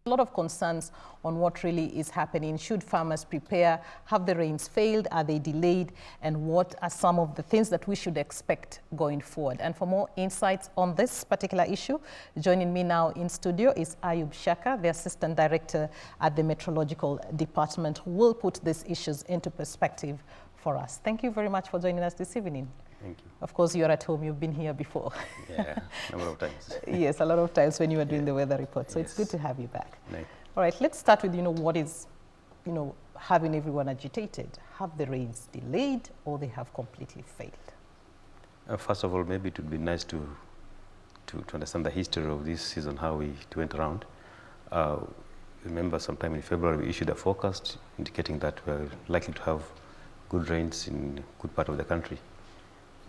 A lot of concerns on what really is happening. Should farmers prepare? Have the rains failed? Are they delayed? And what are some of the things that we should expect going forward? And for more insights on this particular issue, joining me now in studio is Ayub Shaka, the Assistant Director at the Meteorological Department, who will put these issues into perspective for us. Thank you very much for joining us this evening. Thank you. Of course, you're at home. You've been here before. Yeah, a number of times. Yes, a lot of times when you were doing the weather report. So Yes. it's good to have you back. Nice. All right, let's start with, what is, having everyone agitated. Have the rains delayed or they have completely failed? First of all, maybe it would be nice to understand the history of this season, how it went around. Remember, sometime in February, we issued a forecast indicating that we're likely to have good rains in a good part of the country.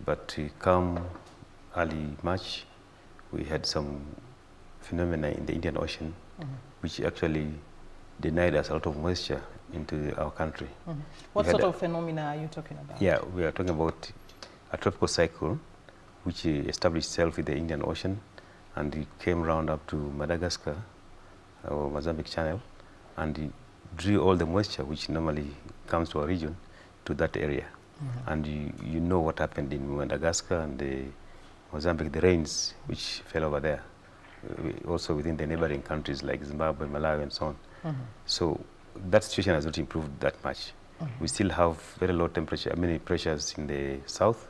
But come early March, we had some phenomena in the Indian Ocean, which actually denied us a lot of moisture into our country. What sort of phenomena are you talking about? Yeah, we are talking about a tropical cycle which established itself in the Indian Ocean, and it came round up to Madagascar or Mozambique Channel, and it drew all the moisture which normally comes to our region to that area. And you know what happened in Madagascar and Mozambique, the rains which fell over there, also within the neighboring countries like Zimbabwe, Malawi, and so on. So that situation has not improved that much. We still have very low temperature, many pressures in the south.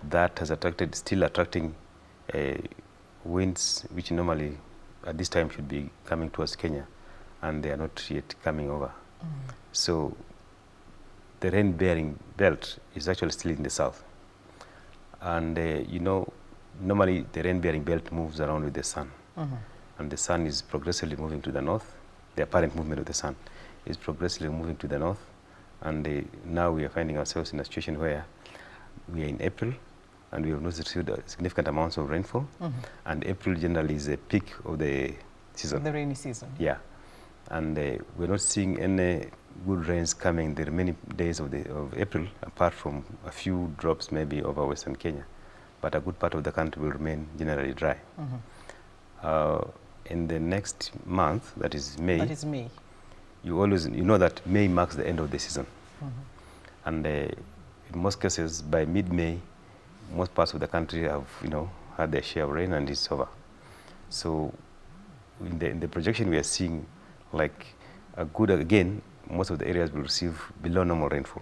That has still attracting winds which normally at this time should be coming towards Kenya, and they are not yet coming over. So the rain-bearing belt is actually still in the south. And normally the rain-bearing belt moves around with the sun. And the sun is progressively moving to the north. The apparent movement of the sun is progressively moving to the north. And now we are finding ourselves in a situation where we are in April, and we have not received significant amounts of rainfall. And April generally is a peak of the season. The rainy season. Yeah. And we're not seeing any good rains coming the remaining days of April, apart from a few drops maybe over western Kenya. But a good part of the country will remain generally dry. In the next month, that is May. That is May. You know that May marks the end of the season. And in most cases, by mid-May, most parts of the country have, had their share of rain, and it's over. So in the projection, we are seeing like again, most of the areas will receive below normal rainfall.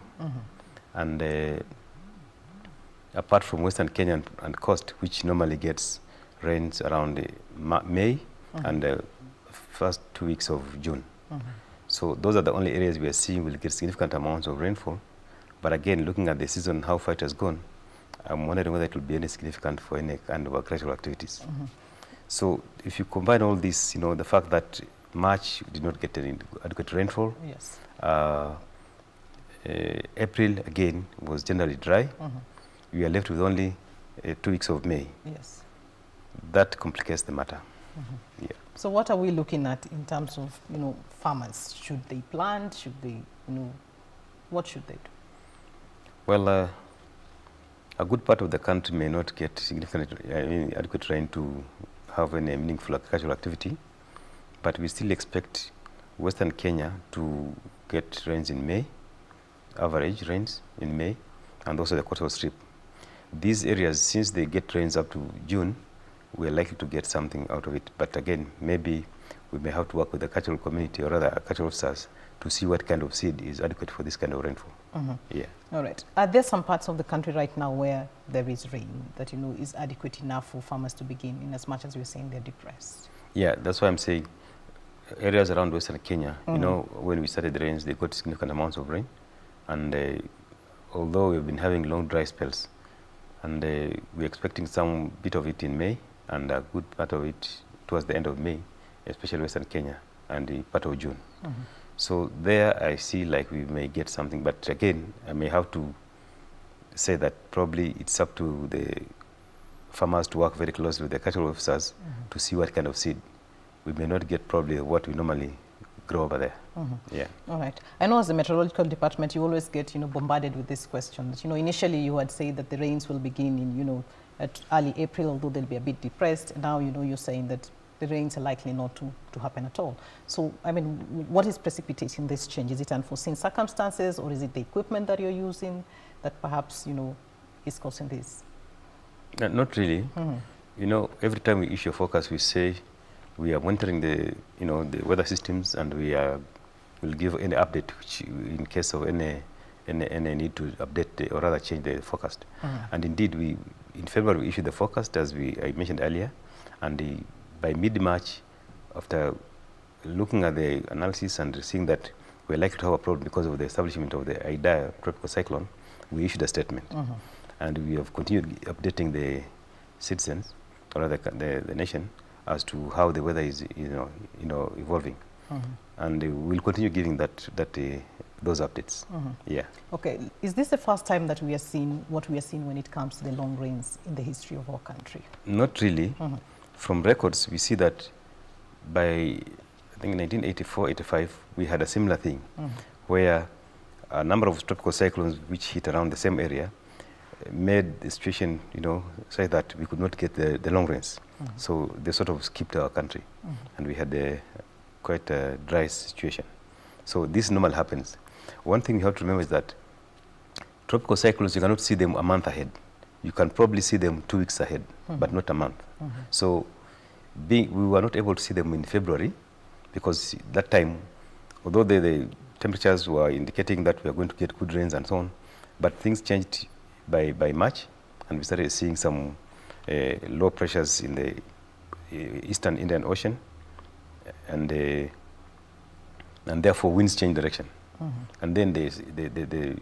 And apart from western Kenya and coast, which normally gets rains around May and the first 2 weeks of June. So those are the only areas we are seeing will get significant amounts of rainfall. But again, looking at the season, how far it has gone, I'm wondering whether it will be any significant for any kind of agricultural activities. So if you combine all this, the fact that March did not get any adequate rainfall. Yes. April, again, was generally dry. We are left with only 2 weeks of May. Yes. That complicates the matter. Yeah. So what are we looking at in terms of, farmers? Should they plant? Should they, what should they do? Well, a good part of the country may not get significant, adequate rain to have any meaningful agricultural activity. But we still expect western Kenya to get rains in May, average rains in May, and also the coastal strip. These areas, since they get rains up to June, we are likely to get something out of it. But again, maybe we may have to work with the cultural community or rather cultural officers to see what kind of seed is adequate for this kind of rainfall. Yeah. All right. Are there some parts of the country right now where there is rain that is adequate enough for farmers to begin, in as much as we're saying they're depressed? Yeah, that's why I'm saying areas around western Kenya, when we started the rains, they got significant amounts of rain. And although we've been having long dry spells, and we're expecting some bit of it in May, and a good part of it towards the end of May, especially western Kenya, and the part of June. So there I see like we may get something, but again, I may have to say that probably it's up to the farmers to work very closely with the cultural officers to see what kind of seed. We may not get probably what we normally grow over there. Yeah. All right. I know as the Meteorological Department, you always get, bombarded with these questions. Initially you had said that the rains will begin in, at early April, although they'll be a bit depressed. Now, you're saying that the rains are likely not to happen at all. So, I mean, what is precipitating this change? Is it unforeseen circumstances, or is it the equipment that you're using that perhaps, is causing this? Not really. Every time we issue a forecast, we say we are monitoring the weather systems, and will give any update which, in case of any need to update or rather change the forecast. And indeed, in February we issued the forecast, as I mentioned earlier, and by mid-March, after looking at the analysis and seeing that we're likely to have a problem because of the establishment of the Ayub tropical cyclone, we issued a statement. And we have continued updating the citizens, or rather the nation, as to how the weather is evolving. And we'll continue giving those updates. Yeah. Okay. Is this the first time that we are seeing what we are seeing when it comes to the long rains in the history of our country? Not really. From records, we see that by, I think, 1984-85, we had a similar thing, where a number of tropical cyclones which hit around the same area made the situation, such that we could not get the long rains. So they sort of skipped our country, and we had quite a dry situation. So this normal happens. One thing you have to remember is that tropical cyclones, you cannot see them a month ahead. You can probably see them 2 weeks ahead, but not a month. So we were not able to see them in February, because that time, although the temperatures were indicating that we are going to get good rains and so on, but things changed by March, and we started seeing some low pressures in the eastern Indian Ocean, and therefore winds changed direction. And then the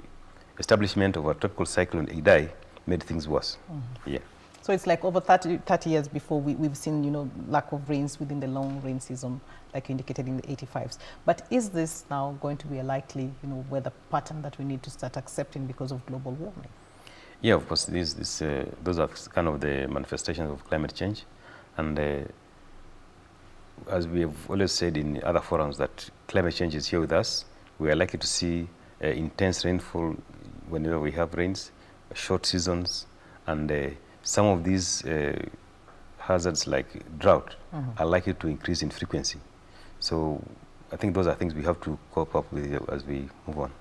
establishment of a tropical cyclone Ayub made things worse. Yeah. So it's like over 30 years before we've seen, lack of rains within the long rain season, like you indicated in the 85s. But is this now going to be a likely, weather pattern that we need to start accepting because of global warming? Yeah, of course, those are kind of the manifestations of climate change. And as we have always said in other forums, that climate change is here with us. We are likely to see intense rainfall whenever we have rains, short seasons, and some of these hazards like drought are likely to increase in frequency. So I think those are things we have to cope up with as we move on.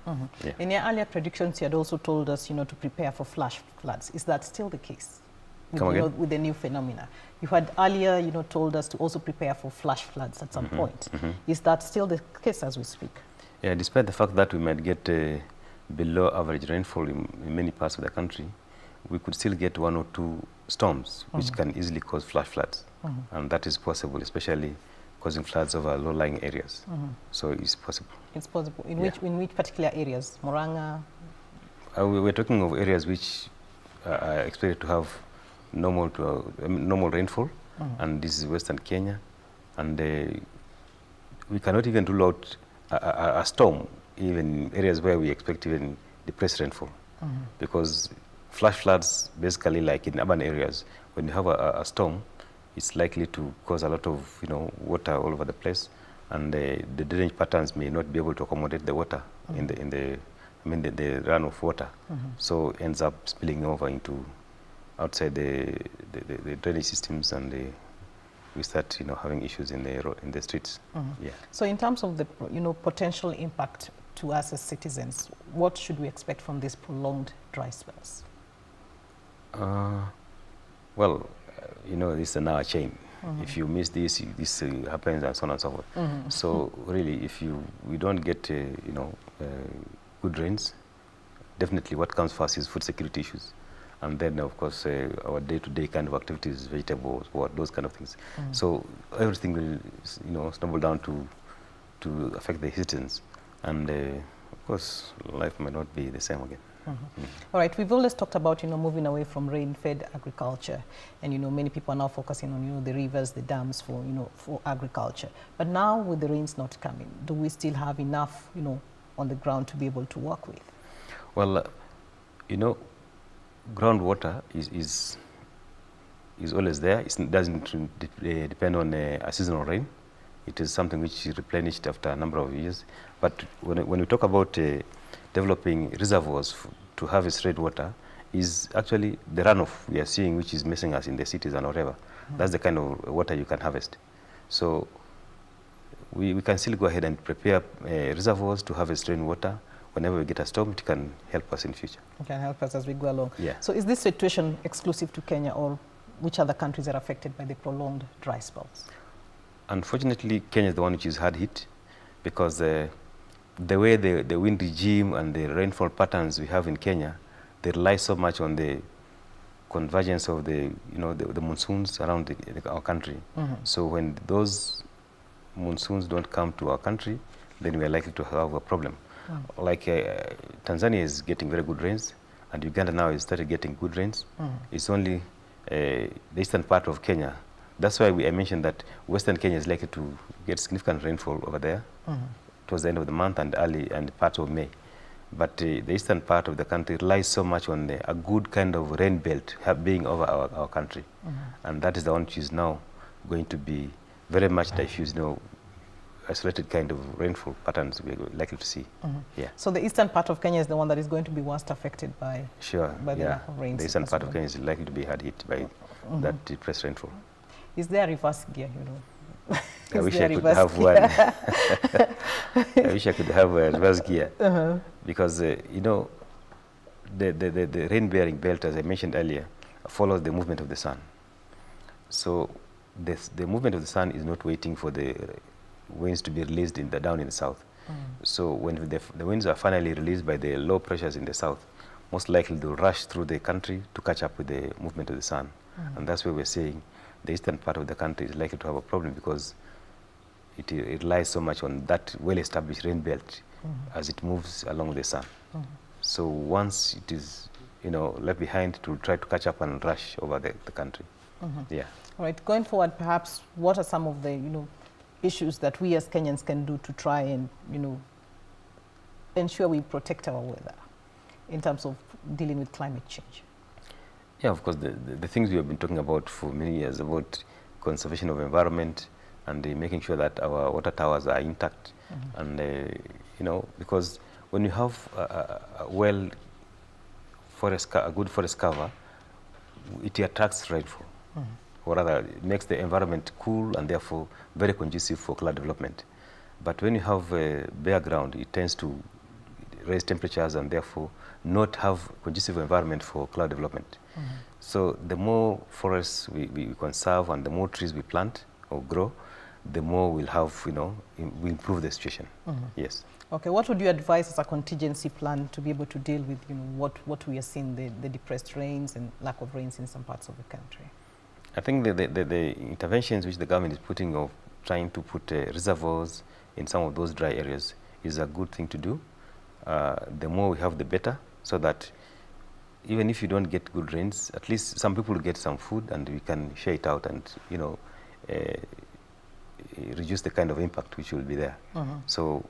Yeah. In your earlier predictions, you had also told us, to prepare for flash floods. Is that still the case? With the new phenomena? You had earlier, told us to also prepare for flash floods at some point. Is that still the case as we speak? Yeah, despite the fact that we might get below average rainfall in many parts of the country, we could still get 1 or 2 storms which can easily cause flash floods. And that is possible, especially causing floods over low-lying areas. So it's possible. It's possible. In which particular areas? Moranga? We're talking of areas which are expected to have normal rainfall, and this is Western Kenya. And we cannot even rule out a storm, even in areas where we expect even depressed rainfall. Because flash floods, basically like in urban areas, when you have a storm, it's likely to cause a lot of water all over the place, and the drainage patterns may not be able to accommodate the water in the run of water. So ends up spilling over into outside the drainage systems, and we start having issues in the streets. Yeah. So in terms of the potential impact to us as citizens, what should we expect from these prolonged dry spells? Well, this is now a chain. If you miss this happens, and so on and so forth. So really, if we don't get good rains, definitely what comes first is food security issues, and then of course our day-to-day kind of activities, vegetables, those kind of things. So everything will snowball down to affect the citizens, and of course life might not be the same again. All right, we've always talked about moving away from rain-fed agriculture, and many people are now focusing on the rivers, the dams for agriculture. But now with the rains not coming, do we still have enough on the ground to be able to work with? Well, groundwater is always there. It doesn't depend on a seasonal rain. It is something which is replenished after a number of years. But when we talk about developing reservoirs to harvest rainwater, is actually the runoff we are seeing, which is missing us in the cities and whatever. That's the kind of water you can harvest. So we can still go ahead and prepare reservoirs to harvest rainwater. Whenever we get a storm, it can help us in future. It can help us as we go along. Yeah. So is this situation exclusive to Kenya, or which other countries are affected by the prolonged dry spells? Unfortunately, Kenya is the one which is hard hit, because the way the wind regime and the rainfall patterns we have in Kenya, they rely so much on the convergence of the monsoons around our country. So when those monsoons don't come to our country, then we are likely to have a problem. Like Tanzania is getting very good rains, and Uganda now is started getting good rains. It's only the eastern part of Kenya. That's why I mentioned that Western Kenya is likely to get significant rainfall over there towards the end of the month and early and part of May. But the eastern part of the country relies so much on a good kind of rain belt being over our country. And that is the one which is now going to be very much diffuse, isolated kind of rainfall patterns we're likely to see. Yeah. So the eastern part of Kenya is the one that is going to be worst affected by, by the lack of rains. The eastern part of Kenya is likely to be hard hit by that depressed rainfall. Is there a reverse gear, I wish I could have one. I wish I could have a reverse gear. Because, the rain-bearing belt, as I mentioned earlier, follows the movement of the sun. So the movement of the sun is not waiting for the winds to be released down in the south. So when the winds are finally released by the low pressures in the south, most likely they'll rush through the country to catch up with the movement of the sun. And that's where we're saying the eastern part of the country is likely to have a problem, because it relies so much on that well-established rain belt as it moves along the sun. So once it is, left behind, to try to catch up and rush over the country. Yeah. All right. Going forward, perhaps, what are some of the, issues that we as Kenyans can do to try and, ensure we protect our weather in terms of dealing with climate change? Yeah, of course, the things we have been talking about for many years, about conservation of environment and making sure that our water towers are intact. And, because when you have a good forest cover, it attracts rainfall. Or rather, it makes the environment cool and therefore very conducive for cloud development. But when you have bare ground, it tends to raise temperatures and therefore not have conducive environment for cloud development. So the more forests we conserve and the more trees we plant or grow, the more we'll have, we improve the situation. Yes. Okay, what would you advise as a contingency plan to be able to deal with, what we are seeing, the depressed rains and lack of rains in some parts of the country? I think the interventions which the government is putting, of trying to put reservoirs in some of those dry areas, is a good thing to do. The more we have, the better, so that even if you don't get good rains, at least some people get some food and we can share it out and, reduce the kind of impact which will be there. So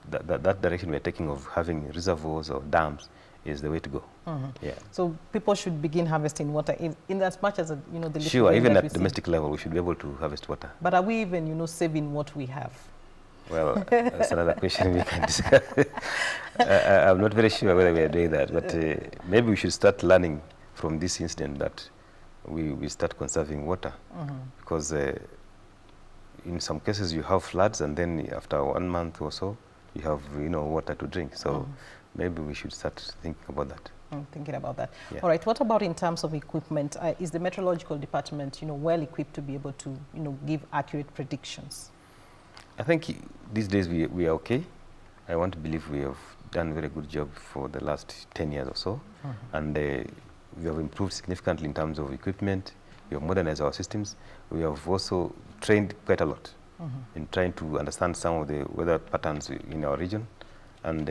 that direction we're taking of having reservoirs or dams is the way to go. Yeah. So people should begin harvesting water in as much as, the Sure, even at domestic level, we should be able to harvest water. But are we even, saving what we have? Well, that's another question we can discuss. I'm not very sure whether we are doing that, but maybe we should start learning from this incident that we start conserving water. Because in some cases you have floods, and then after 1 month or so, you have water to drink. So maybe we should start thinking about that. Thinking about that. Yeah. All right. What about in terms of equipment? Is the meteorological department, well equipped to be able to, give accurate predictions? I think these days we are okay. I want to believe we have done a very good job for the last 10 years or so. And we have improved significantly in terms of equipment. We have modernized our systems. We have also trained quite a lot in trying to understand some of the weather patterns in our region. And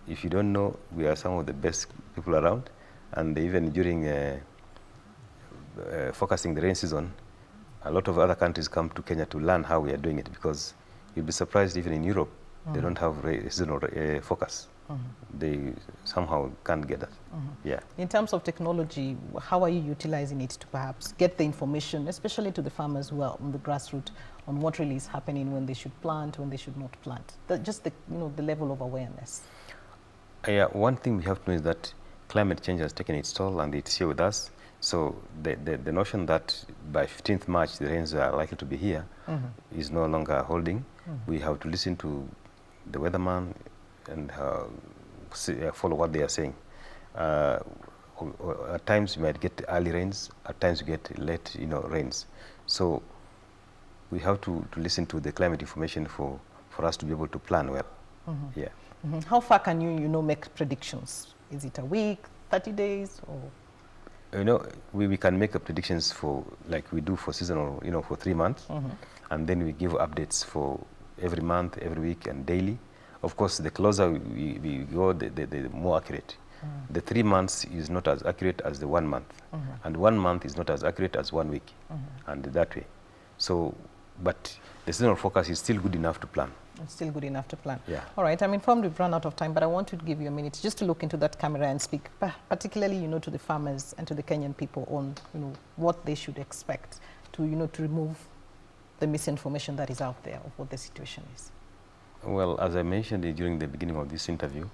if you don't know, we are some of the best people around. And even during forecasting the rain season, a lot of other countries come to Kenya to learn how we are doing it, because you'll be surprised, even in Europe, they don't have seasonal forecast. They somehow can't get that. Yeah. In terms of technology, how are you utilizing it to perhaps get the information, especially to the farmers who are on the grassroots, on what really is happening, when they should plant, when they should not plant? Just the, the level of awareness. One thing we have to know is that climate change has taken its toll, and it's here with us. So the notion that by 15th March the rains are likely to be here is no longer holding. We have to listen to the weatherman and follow what they are saying. At times you might get early rains, at times you get late rains. So we have to listen to the climate information for us to be able to plan well. Yeah. How far can you make predictions? Is it a week, 30 days, or? We can make predictions for, like we do for seasonal, for 3 months, and then we give updates for every month, every week, and daily. Of course, the closer we go, the more accurate. The 3 months is not as accurate as the 1 month, and 1 month is not as accurate as 1 week, and that way. So, but the seasonal forecast is still good enough to plan. It's still good enough to plan. Yeah. All right. I'm informed we've run out of time, but I want to give you a minute just to look into that camera and speak, particularly, to the farmers and to the Kenyan people on, what they should expect to, to remove the misinformation that is out there of what the situation is. Well, as I mentioned during the beginning of this interview,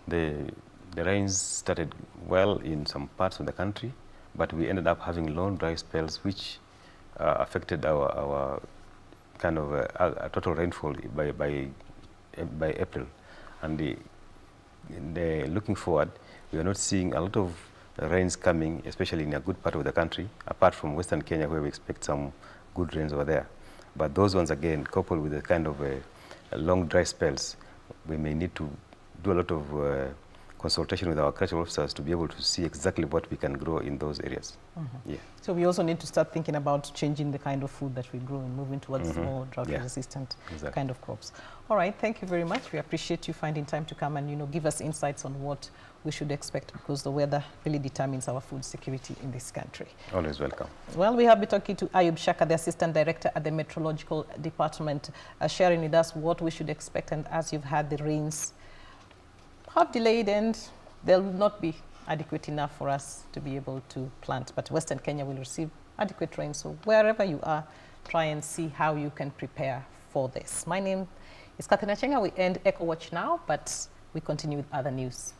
the rains started well in some parts of the country, but we ended up having long dry spells, which affected our kind of a total rainfall by April. And looking forward, we are not seeing a lot of rains coming, especially in a good part of the country, apart from Western Kenya, where we expect some good rains over there. But those ones, again, coupled with the kind of long dry spells, we may need to do a lot of consultation with our agricultural officers to be able to see exactly what we can grow in those areas. Yeah. So we also need to start thinking about changing the kind of food that we grow and moving towards more drought-resistant kind of crops. All right, thank you very much. We appreciate you finding time to come and give us insights on what we should expect, because the weather really determines our food security in this country. Always welcome. Well, we have been talking to Ayub Shaka, the Assistant Director at the Meteorological Department, sharing with us what we should expect. And as you've had, the rains have delayed and they'll not be adequate enough for us to be able to plant. But Western Kenya will receive adequate rain. So wherever you are, try and see how you can prepare for this. My name is Achieng'a. We end Echo Watch now, but we continue with other news.